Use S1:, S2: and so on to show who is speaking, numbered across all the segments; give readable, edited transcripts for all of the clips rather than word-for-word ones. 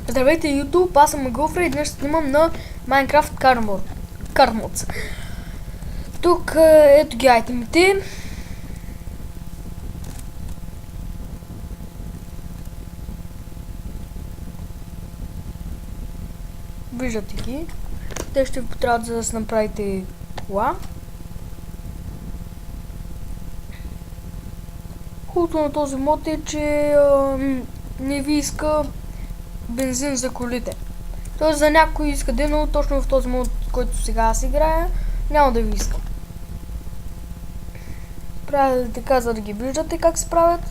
S1: Здравейте YouTube, аз съм Гофра и днес ще снимам на Minecraft Carmods. Тук ето ги айтемите. Виждате ги. Те ще ви потребват, за да се направите кола. Хубавото на този мод е, че не ви иска бензин за колите. Тоест за някой иска ден, но точно в този мод, който сега аз играя, няма да ви иска. Правя така, за да ги виждате как се правят.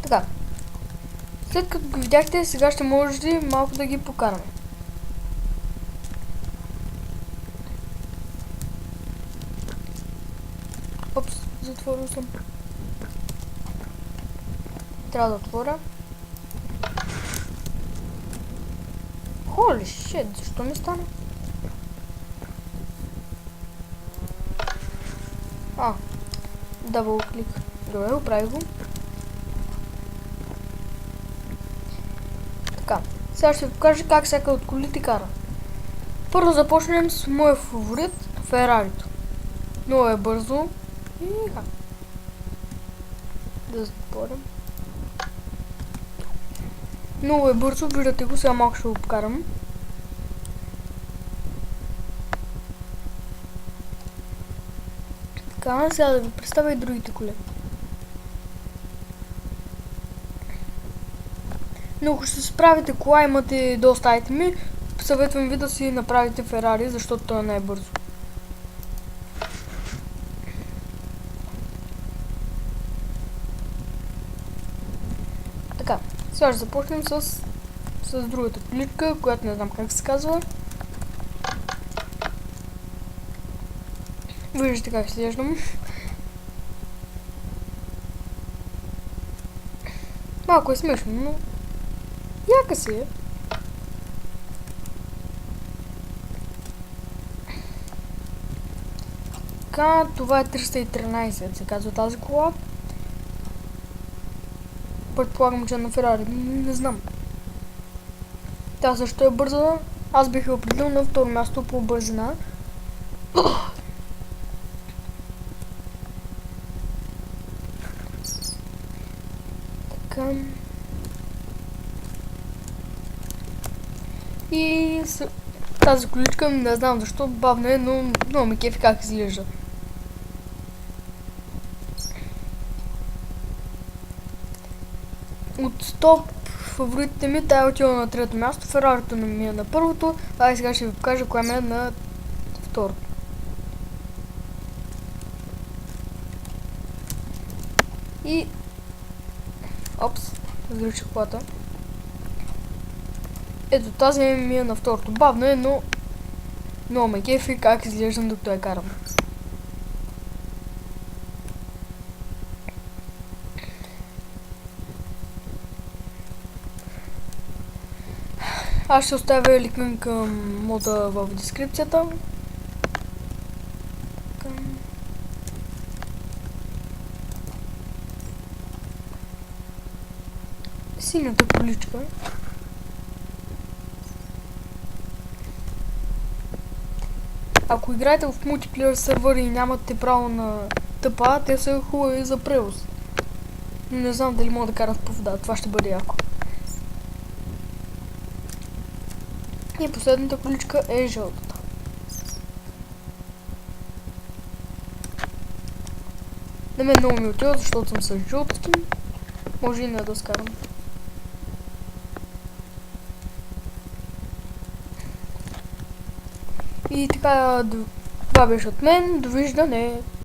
S1: Така. След като ги видяхте, сега ще можете малко да ги покараме. Опс, затворил съм. Трябва да отворя. Holy shit, защо ми стана? Дабл клик. Добре, оправи го. Така, сега ще ви покажа как всяка от колите кара. Първо започнем с моя фаворит, Ферарито. Много е бързо. И да затворим. Много е бързо, виждате го, сега малко ще го покарам. Така, сега да ви представя и другите коли. Но ако ще се справите кола, имате доста айтеми, съветвам ви да си направите Ферари, защото той е най-бързо. Така, сега ще започнем с другата количка, която не знам как се казва. Виждате как изглеждам. Малко е смешно, но яка си е. Така, това е 313, се казва тази кола. Предполагам, че е на Ферари. Не знам. Тя също е бърза. Аз бих я определил на второ място по бързина. Така. И тази количка, не знам защо, бавна е, но много ме кефи как изглежда. От топ фаворитите ми, тая е отива на трето място, Ферарито ми е на първото, а и сега ще ви покажа коя ми е на второто. И опс, разгречих колата. Ето тази ми е на второто. Бавно е, но много ме кефи как изглеждам докато я карам. Аз ще оставя линк към мода в дескрипцията. Синята количка. Ако играете в мултиплеер сервер и нямате право на тъпа, те са хубави за превоз. Но не знам дали мога да карат по вода, това ще бъде яко. И последната количка е жълтата. На мен много ми отива, защото съм с жълтки. Може и не да скарам. И така, това беше от мен. Довиждане!